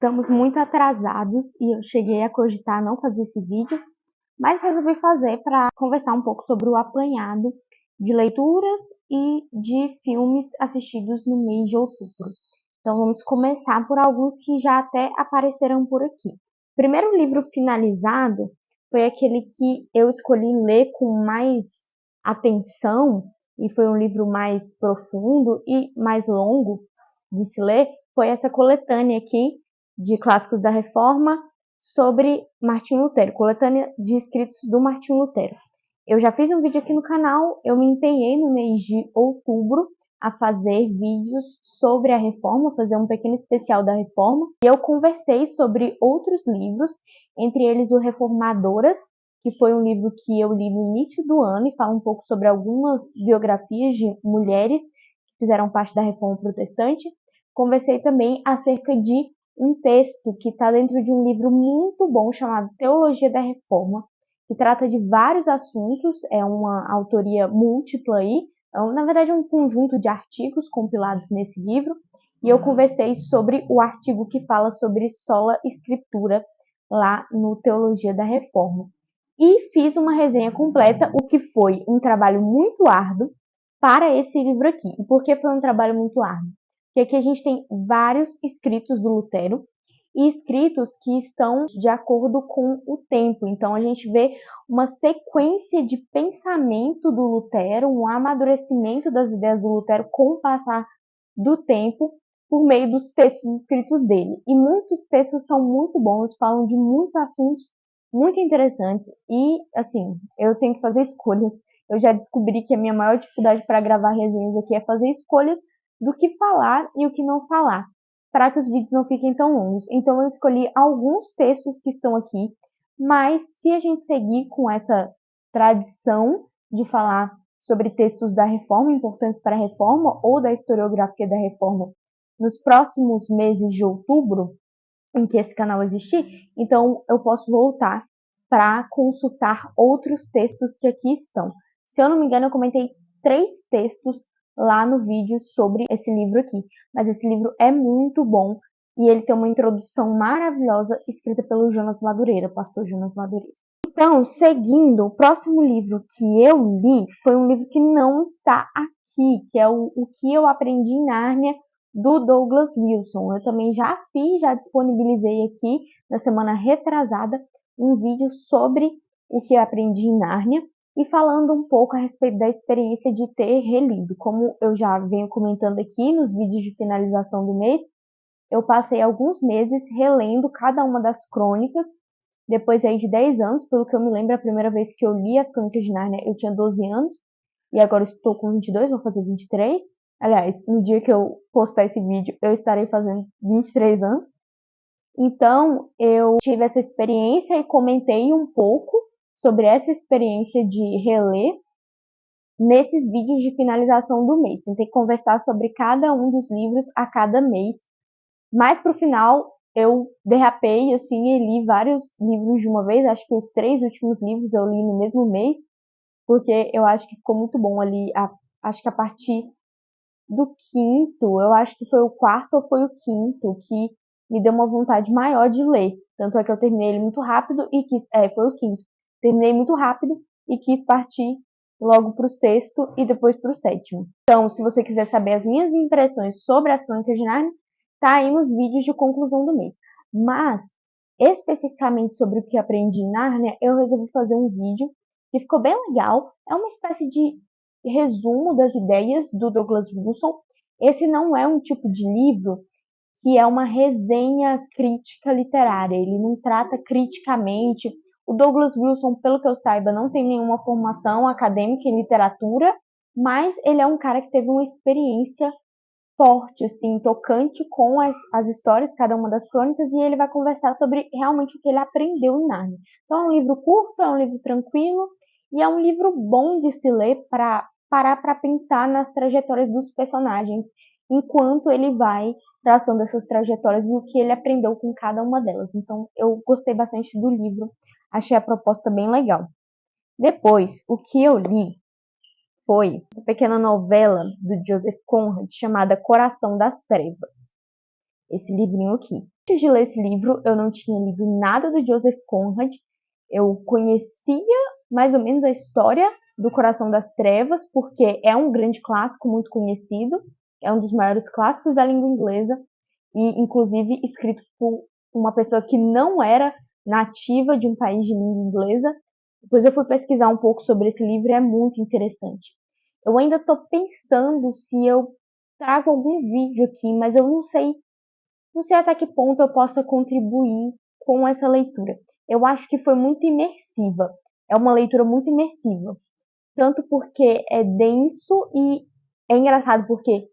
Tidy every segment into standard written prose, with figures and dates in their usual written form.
Estamos muito atrasados e eu cheguei a cogitar não fazer esse vídeo, mas resolvi fazer para conversar um pouco sobre o apanhado de leituras e de filmes assistidos no mês de outubro. Então vamos começar por alguns que já até apareceram por aqui. O primeiro livro finalizado foi aquele que eu escolhi ler com mais atenção, e foi um livro mais profundo e mais longo de se ler, foi essa coletânea aqui de clássicos da Reforma sobre Martinho Lutero, coletânea de escritos do Martinho Lutero. Eu já fiz um vídeo aqui no canal, eu me empenhei no mês de outubro a fazer vídeos sobre a Reforma, fazer um pequeno especial da Reforma, e eu conversei sobre outros livros, entre eles o Reformadoras, que foi um livro que eu li no início do ano e fala um pouco sobre algumas biografias de mulheres que fizeram parte da Reforma Protestante. Conversei também acerca de um texto que está dentro de um livro muito bom chamado Teologia da Reforma, que trata de vários assuntos, é uma autoria múltipla aí, na verdade é um conjunto de artigos compilados nesse livro, e eu conversei sobre o artigo que fala sobre sola scriptura lá no Teologia da Reforma. E fiz uma resenha completa, o que foi um trabalho muito árduo para esse livro aqui. E por que foi um trabalho muito árduo? Porque aqui a gente tem vários escritos do Lutero, e escritos que estão de acordo com o tempo. Então a gente vê uma sequência de pensamento do Lutero, um amadurecimento das ideias do Lutero com o passar do tempo por meio dos textos escritos dele. E muitos textos são muito bons, falam de muitos assuntos muito interessantes e, assim, eu tenho que fazer escolhas. Eu já descobri que a minha maior dificuldade para gravar resenhas aqui é fazer escolhas do que falar e o que não falar, para que os vídeos não fiquem tão longos. Então eu escolhi alguns textos que estão aqui, mas se a gente seguir com essa tradição de falar sobre textos da Reforma, importantes para a Reforma, ou da historiografia da Reforma, nos próximos meses de outubro, em que esse canal existir, então eu posso voltar para consultar outros textos que aqui estão. Se eu não me engano, eu comentei 3 textos lá no vídeo sobre esse livro aqui, mas esse livro é muito bom e ele tem uma introdução maravilhosa escrita pelo Jonas Madureira, pastor Jonas Madureira. Então, seguindo, o próximo livro que eu li foi um livro que não está aqui, que é o que eu aprendi em Nárnia, do Douglas Wilson. Eu também já disponibilizei aqui na semana retrasada um vídeo sobre o que eu aprendi em Nárnia e falando um pouco a respeito da experiência de ter relido. Como eu já venho comentando aqui nos vídeos de finalização do mês, eu passei alguns meses relendo cada uma das crônicas, depois aí de 10 anos, pelo que eu me lembro, a primeira vez que eu li as Crônicas de Nárnia eu tinha 12 anos, e agora eu estou com 22, vou fazer 23. Aliás, no dia que eu postar esse vídeo, eu estarei fazendo 23 anos. Então, eu tive essa experiência e comentei um pouco sobre essa experiência de reler nesses vídeos de finalização do mês. Tentei conversar sobre cada um dos livros a cada mês, mas pro final eu derrapei assim e li vários livros de uma vez. Acho que os 3 últimos livros eu li no mesmo mês, porque eu acho que ficou muito bom ali. Acho que a partir do 5º, eu acho que foi o 4º ou foi o 5º, que me deu uma vontade maior de ler. Tanto é que eu terminei ele muito rápido e quis... foi o 5º. Terminei muito rápido e quis partir logo pro 6º e depois pro 7º. Então, se você quiser saber as minhas impressões sobre as Crônicas de Nárnia, tá aí nos vídeos de conclusão do mês. Mas, especificamente sobre o que aprendi em Nárnia, eu resolvi fazer um vídeo que ficou bem legal. É uma espécie de resumo das ideias do Douglas Wilson. Esse não é um tipo de livro que é uma resenha crítica literária, ele não trata criticamente. O Douglas Wilson, pelo que eu saiba, não tem nenhuma formação acadêmica em literatura, mas ele é um cara que teve uma experiência forte, assim, tocante com as histórias, cada uma das crônicas, e ele vai conversar sobre realmente o que ele aprendeu em Nárnia. Então é um livro curto, é um livro tranquilo, e é um livro bom de se ler para parar para pensar nas trajetórias dos personagens, enquanto ele vai traçando essas trajetórias e o que ele aprendeu com cada uma delas. Então eu gostei bastante do livro, achei a proposta bem legal. Depois, o que eu li foi essa pequena novela do Joseph Conrad chamada Coração das Trevas. Esse livrinho aqui. Antes de ler esse livro, eu não tinha lido nada do Joseph Conrad. Eu conhecia mais ou menos a história do Coração das Trevas, porque é um grande clássico muito conhecido, é um dos maiores clássicos da língua inglesa, e inclusive escrito por uma pessoa que não era nativa de um país de língua inglesa. Depois eu fui pesquisar um pouco sobre esse livro e é muito interessante. Eu ainda estou pensando se eu trago algum vídeo aqui, mas eu não sei até que ponto eu possa contribuir com essa leitura. Eu acho que foi muito imersiva. É uma leitura muito imersiva. Tanto porque é denso e é engraçado porque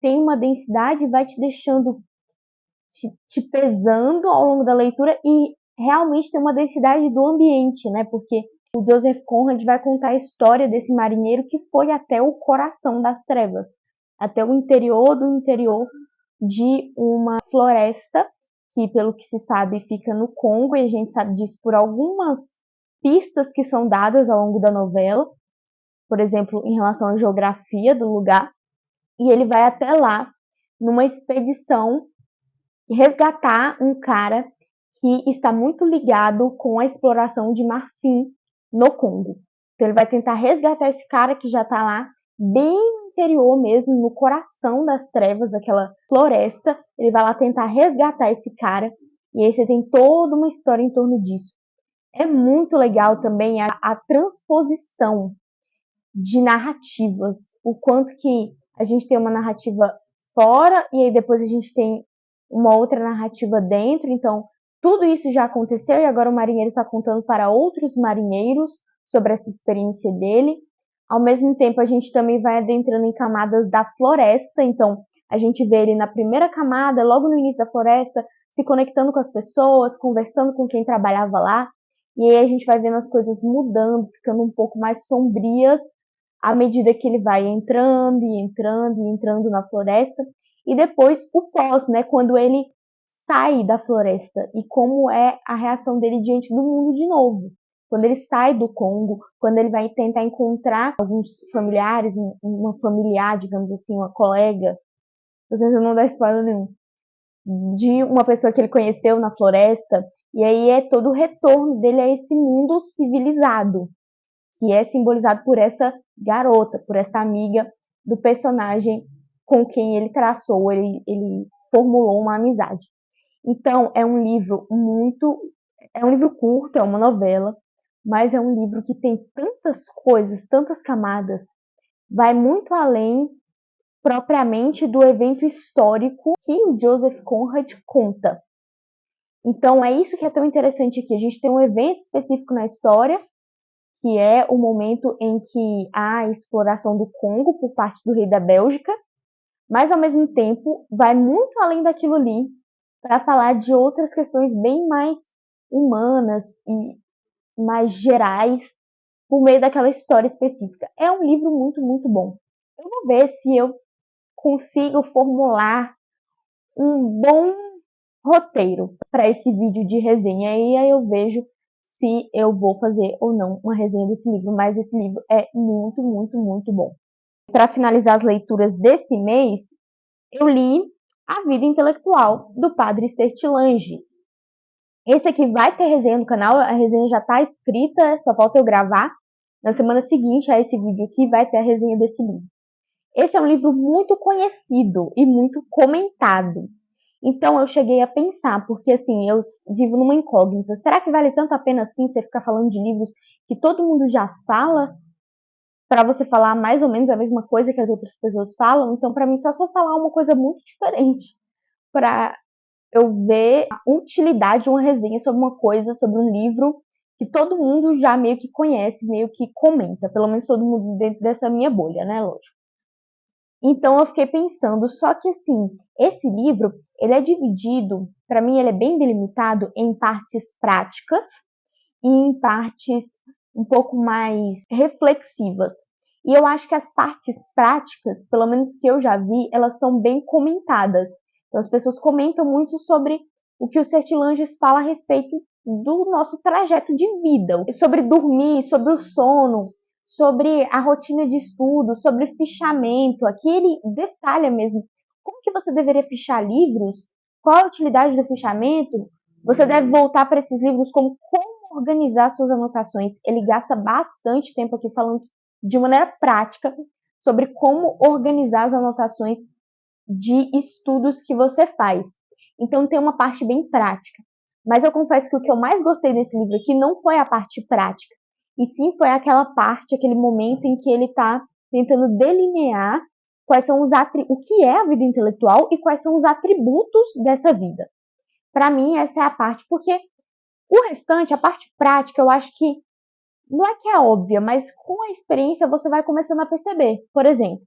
tem uma densidade e vai te deixando, te pesando ao longo da leitura e realmente tem uma densidade do ambiente, né? Porque o Joseph Conrad vai contar a história desse marinheiro que foi até o coração das trevas, até o interior do interior de uma floresta que, pelo que se sabe, fica no Congo, e a gente sabe disso por algumas pistas que são dadas ao longo da novela, por exemplo, em relação à geografia do lugar, e ele vai até lá numa expedição resgatar um cara que está muito ligado com a exploração de marfim no Congo. Então ele vai tentar resgatar esse cara que já está lá, bem no interior mesmo, no coração das trevas daquela floresta. Ele vai lá tentar resgatar esse cara, e aí você tem toda uma história em torno disso. É muito legal também a transposição de narrativas, o quanto que a gente tem uma narrativa fora e aí depois a gente tem uma outra narrativa dentro. Então tudo isso já aconteceu e agora o marinheiro está contando para outros marinheiros sobre essa experiência dele. Ao mesmo tempo a gente também vai adentrando em camadas da floresta, então a gente vê ele na primeira camada, logo no início da floresta, se conectando com as pessoas, conversando com quem trabalhava lá, e aí a gente vai vendo as coisas mudando, ficando um pouco mais sombrias à medida que ele vai entrando e entrando e entrando na floresta. E depois o pós, né, quando ele sai da floresta e como é a reação dele diante do mundo de novo. Quando ele sai do Congo, quando ele vai tentar encontrar alguns familiares, uma familiar, digamos assim, uma colega, tô tentando não dar spoiler nenhum, de uma pessoa que ele conheceu na floresta, e aí é todo o retorno dele a esse mundo civilizado, que é simbolizado por essa garota, por essa amiga do personagem com quem ele traçou, ele formulou uma amizade. Então, é um livro curto, é uma novela, mas é um livro que tem tantas coisas, tantas camadas, vai muito além propriamente do evento histórico que o Joseph Conrad conta. Então, é isso que é tão interessante aqui. A gente tem um evento específico na história, que é o momento em que há a exploração do Congo por parte do rei da Bélgica, mas ao mesmo tempo vai muito além daquilo ali para falar de outras questões bem mais humanas e mais gerais por meio daquela história específica. É um livro muito, muito bom. Eu vou ver se eu consigo formular um bom roteiro para esse vídeo de resenha e aí eu vejo se eu vou fazer ou não uma resenha desse livro, mas esse livro é muito, muito, muito bom. Para finalizar as leituras desse mês, eu li A Vida Intelectual, do Padre Sertilanges. Esse aqui vai ter resenha no canal, a resenha já está escrita, só falta eu gravar. Na semana seguinte a esse vídeo aqui vai ter a resenha desse livro. Esse é um livro muito conhecido e muito comentado. Então eu cheguei a pensar, porque assim, eu vivo numa incógnita. Será que vale tanto a pena assim você ficar falando de livros que todo mundo já fala, para você falar mais ou menos a mesma coisa que as outras pessoas falam? Então para mim só se eu falar uma coisa muito diferente para eu ver a utilidade de uma resenha sobre uma coisa, sobre um livro que todo mundo já meio que conhece, meio que comenta, pelo menos todo mundo dentro dessa minha bolha, né, lógico. Então eu fiquei pensando, só que assim, esse livro, ele é dividido, para mim ele é bem delimitado em partes práticas e em partes um pouco mais reflexivas. E eu acho que as partes práticas, pelo menos que eu já vi, elas são bem comentadas. Então as pessoas comentam muito sobre o que o Sertilanges fala a respeito do nosso trajeto de vida, sobre dormir, sobre o sono, sobre a rotina de estudo, sobre fichamento. Aqui ele detalha mesmo como que você deveria fichar livros qual a utilidade do fichamento, você deve voltar para esses livros como organizar suas anotações. Ele gasta bastante tempo aqui falando de maneira prática sobre como organizar as anotações de estudos que você faz. Então tem uma parte bem prática. Mas eu confesso que o que eu mais gostei desse livro aqui não foi a parte prática, e sim foi aquela parte, aquele momento em que ele está tentando delinear quais são o que é a vida intelectual e quais são os atributos dessa vida. Para mim, essa é a parte, porque o restante, a parte prática, eu acho que não é que é óbvia, mas com a experiência você vai começando a perceber. Por exemplo,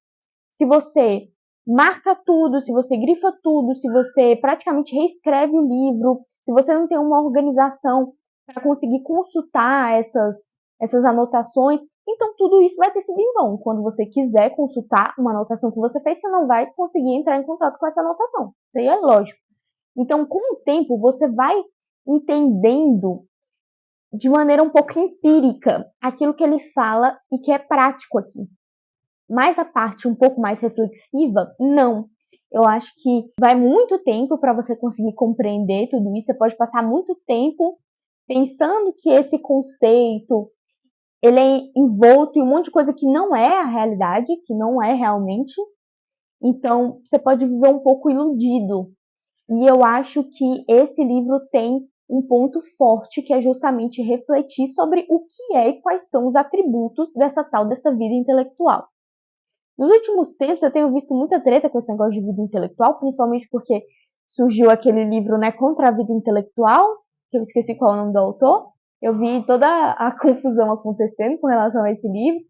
se você marca tudo, se você grifa tudo, se você praticamente reescreve o livro, se você não tem uma organização para conseguir consultar essas anotações, então tudo isso vai ter sido em vão. Quando você quiser consultar uma anotação que você fez, você não vai conseguir entrar em contato com essa anotação. Isso aí é lógico. Então, com o tempo, você vai entendendo de maneira um pouco empírica aquilo que ele fala e que é prático aqui. Mas a parte um pouco mais reflexiva, não. Eu acho que vai muito tempo para você conseguir compreender tudo isso. Você pode passar muito tempo pensando que esse conceito ele é envolto em um monte de coisa que não é a realidade, que não é realmente. Então, você pode viver um pouco iludido. E eu acho que esse livro tem um ponto forte, que é justamente refletir sobre o que é e quais são os atributos dessa vida intelectual. Nos últimos tempos eu tenho visto muita treta com esse negócio de vida intelectual, principalmente porque surgiu aquele livro, né, Contra a Vida Intelectual, que eu esqueci qual é o nome do autor. Eu vi toda a confusão acontecendo com relação a esse livro,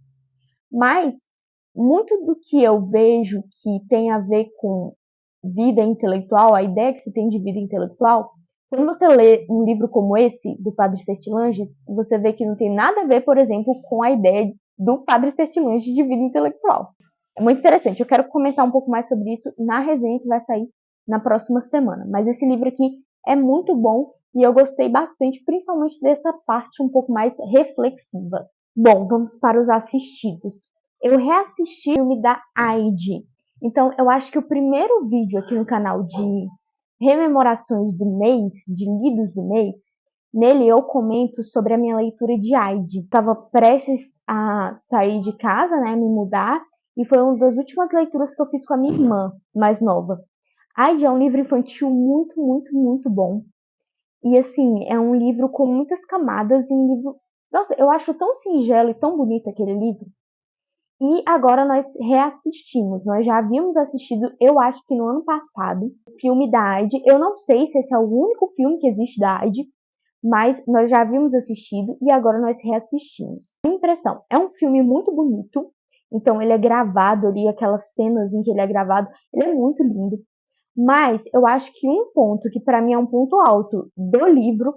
mas muito do que eu vejo que tem a ver com vida intelectual, a ideia que se tem de vida intelectual, quando você lê um livro como esse, do Padre Sertilanges, você vê que não tem nada a ver, por exemplo, com a ideia do Padre Sertilanges de vida intelectual. É muito interessante. Eu quero comentar um pouco mais sobre isso na resenha que vai sair na próxima semana. Mas esse livro aqui é muito bom e eu gostei bastante, principalmente dessa parte um pouco mais reflexiva. Bom, vamos para os assistidos. Eu reassisti o filme da Aide. Então, eu acho que o primeiro vídeo aqui no canal de rememorações do mês, de lidos do mês, nele eu comento sobre a minha leitura de Aide. Estava prestes a sair de casa, né, me mudar, e foi uma das últimas leituras que eu fiz com a minha irmã mais nova. Aide é um livro infantil muito, muito, muito bom. E assim, é um livro com muitas camadas, e um livro... Nossa, eu acho tão singelo e tão bonito aquele livro. E agora nós reassistimos. Nós já havíamos assistido, eu acho que no ano passado, o filme da Aide. Eu não sei se esse é o único filme que existe da Aide, mas nós já havíamos assistido e agora nós reassistimos. Minha impressão, é um filme muito bonito, então ele é gravado ali, aquelas cenas em que ele é gravado, ele é muito lindo. Mas eu acho que um ponto que para mim é um ponto alto do livro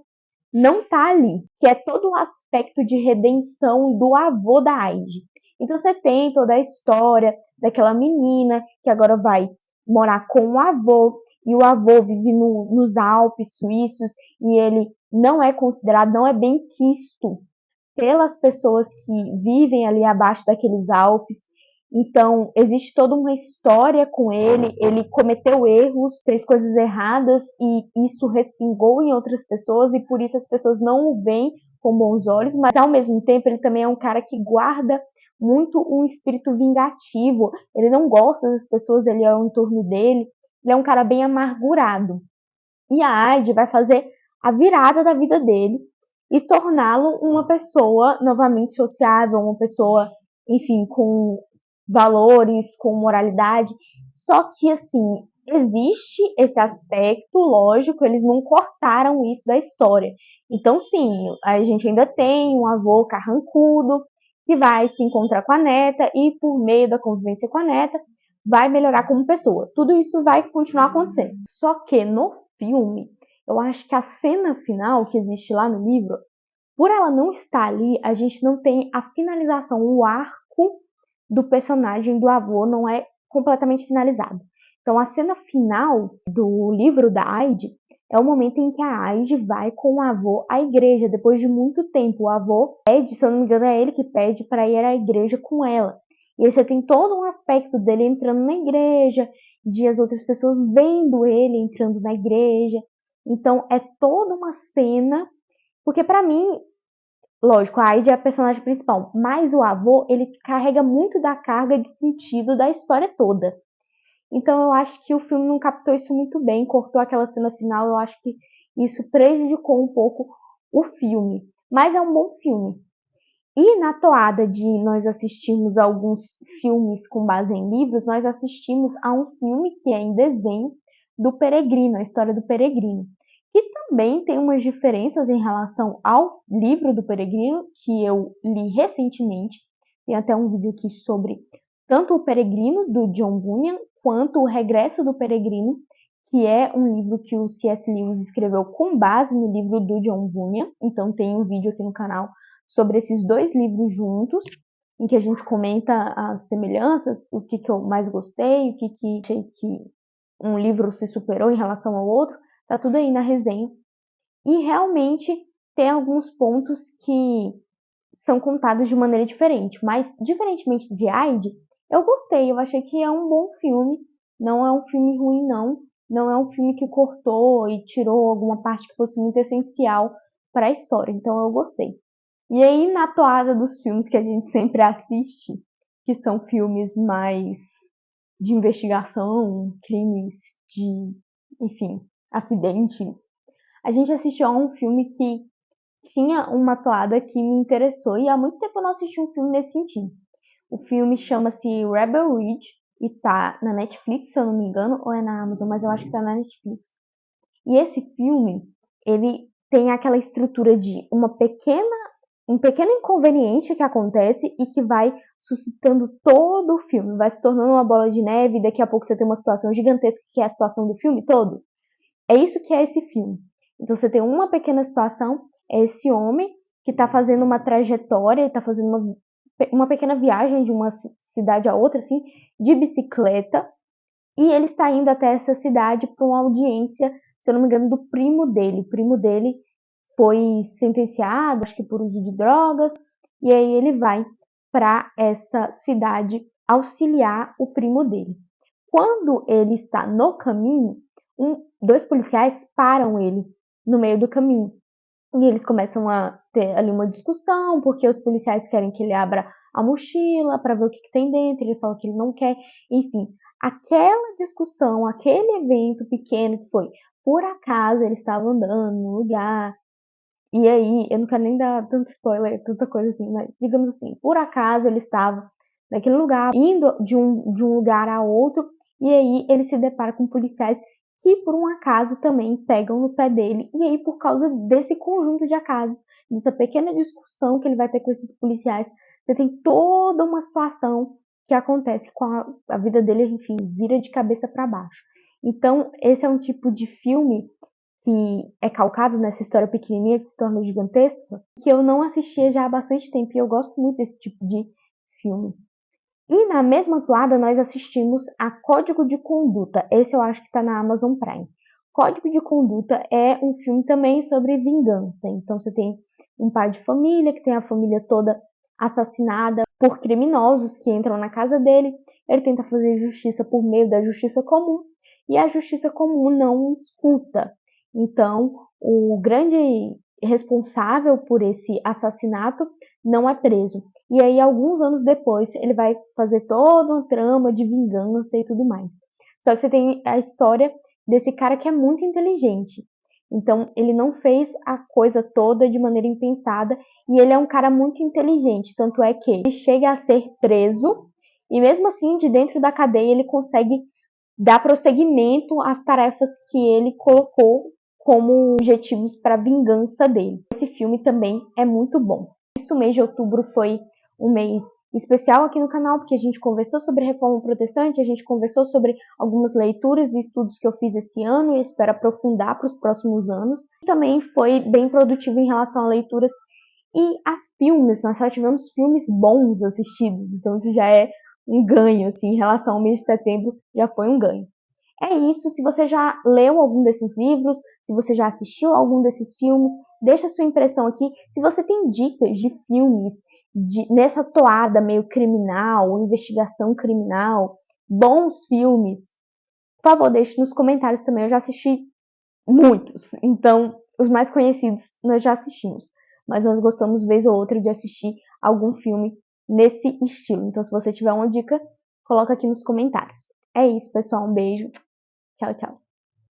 não tá ali, que é todo o aspecto de redenção do avô da Aide. Então você tem toda a história daquela menina que agora vai morar com o avô, e o avô vive nos Alpes suíços, e ele não é considerado, não é bem quisto pelas pessoas que vivem ali abaixo daqueles Alpes. Então, existe toda uma história com ele. Ele cometeu erros, fez coisas erradas e isso respingou em outras pessoas, e por isso as pessoas não o veem com bons olhos, mas ao mesmo tempo ele também é um cara que guarda muito um espírito vingativo. Ele não gosta das pessoas, ele é em torno dele. Ele é um cara bem amargurado. E a Aide vai fazer a virada da vida dele e torná-lo uma pessoa novamente sociável, uma pessoa, enfim, com valores, com moralidade. Só que, assim, existe esse aspecto, lógico, eles não cortaram isso da história. Então, sim, a gente ainda tem um avô carrancudo que vai se encontrar com a neta e, por meio da convivência com a neta, vai melhorar como pessoa. Tudo isso vai continuar acontecendo. Só que no filme, eu acho que a cena final que existe lá no livro, por ela não estar ali, a gente não tem a finalização, o arco do personagem do avô não é completamente finalizado. Então a cena final do livro da Aide é o momento em que a Aide vai com o avô à igreja, depois de muito tempo. O avô pede, se eu não me engano é ele que pede para ir à igreja com ela. E aí você tem todo um aspecto dele entrando na igreja, de as outras pessoas vendo ele entrando na igreja. Então é toda uma cena, porque pra mim, lógico, a Aide é a personagem principal, mas o avô, ele carrega muito da carga de sentido da história toda. Então eu acho que o filme não captou isso muito bem, cortou aquela cena final, eu acho que isso prejudicou um pouco o filme. Mas é um bom filme. E na toada de nós assistirmos alguns filmes com base em livros, nós assistimos a um filme que é em desenho do Peregrino, a história do Peregrino, que também tem umas diferenças em relação ao livro do Peregrino, que eu li recentemente. Tem até um vídeo aqui sobre tanto o Peregrino, do John Bunyan, quanto o Regresso do Peregrino, que é um livro que o C.S. Lewis escreveu com base no livro do John Bunyan. Então tem um vídeo aqui no canal sobre esses dois livros juntos, em que a gente comenta as semelhanças, o que eu mais gostei, o que achei que um livro se superou em relação ao outro, tá tudo aí na resenha. E realmente tem alguns pontos que são contados de maneira diferente, mas diferentemente de Aide, eu gostei, eu achei que é um bom filme, não é um filme ruim não é um filme que cortou e tirou alguma parte que fosse muito essencial para a história, então eu gostei. E aí, na toada dos filmes que a gente sempre assiste, que são filmes mais de investigação, crimes de, enfim, acidentes, a gente assistiu a um filme que tinha uma toada que me interessou e há muito tempo eu não assisti um filme nesse sentido. O filme chama-se Rebel Ridge e tá na Netflix, se eu não me engano, ou é na Amazon, mas eu acho que tá na Netflix. E esse filme, ele tem aquela estrutura de um pequeno inconveniente que acontece e que vai suscitando todo o filme, vai se tornando uma bola de neve e daqui a pouco você tem uma situação gigantesca que é a situação do filme todo. É isso que é esse filme. Então você tem uma pequena situação, é esse homem que está fazendo uma trajetória, está fazendo uma pequena viagem de uma cidade a outra, assim, de bicicleta, e ele está indo até essa cidade para uma audiência, se eu não me engano, do primo dele. O primo dele foi sentenciado, acho que por uso de drogas, e aí ele vai para essa cidade auxiliar o primo dele. Quando ele está no caminho, dois policiais param ele no meio do caminho. E eles começam a ter ali uma discussão, porque os policiais querem que ele abra a mochila para ver o que tem dentro, ele fala que ele não quer, enfim. Aquela discussão, aquele evento pequeno que foi, por acaso ele estava andando num lugar, e aí, eu não quero nem dar tanto spoiler, tanta coisa assim, mas digamos assim, por acaso ele estava naquele lugar, indo de um lugar a outro, e aí ele se depara com policiais que por um acaso também pegam no pé dele, e aí por causa desse conjunto de acasos, dessa pequena discussão que ele vai ter com esses policiais, você tem toda uma situação que acontece com a vida dele, enfim, vira de cabeça para baixo. Então, esse é um tipo de filme que é calcado nessa história pequenininha que se torna gigantesca, que eu não assistia já há bastante tempo, e eu gosto muito desse tipo de filme. E na mesma toada nós assistimos a Código de Conduta, esse eu acho que está na Amazon Prime. Código de Conduta é um filme também sobre vingança, então você tem um pai de família, que tem a família toda assassinada por criminosos que entram na casa dele, ele tenta fazer justiça por meio da justiça comum, e a justiça comum não escuta. Então, o grande responsável por esse assassinato não é preso. E aí, alguns anos depois, ele vai fazer toda uma trama de vingança e tudo mais. Só que você tem a história desse cara que é muito inteligente. Então, ele não fez a coisa toda de maneira impensada e ele é um cara muito inteligente. Tanto é que ele chega a ser preso e mesmo assim, de dentro da cadeia, ele consegue dar prosseguimento às tarefas que ele colocou como objetivos para a vingança dele. Esse filme também é muito bom. Esse mês de outubro foi um mês especial aqui no canal, porque a gente conversou sobre reforma protestante, a gente conversou sobre algumas leituras e estudos que eu fiz esse ano e espero aprofundar para os próximos anos. Também foi bem produtivo em relação a leituras e a filmes. Nós só tivemos filmes bons assistidos, então isso já é um ganho, assim, em relação ao mês de setembro, já foi um ganho. É isso, se você já leu algum desses livros, se você já assistiu algum desses filmes, deixa sua impressão aqui. Se você tem dicas de filmes nessa toada meio criminal, investigação criminal, bons filmes, por favor, deixe nos comentários também. Eu já assisti muitos, então os mais conhecidos nós já assistimos, mas nós gostamos vez ou outra de assistir algum filme nesse estilo. Então, se você tiver uma dica, coloca aqui nos comentários. É isso, pessoal. Um beijo. Tchau, tchau.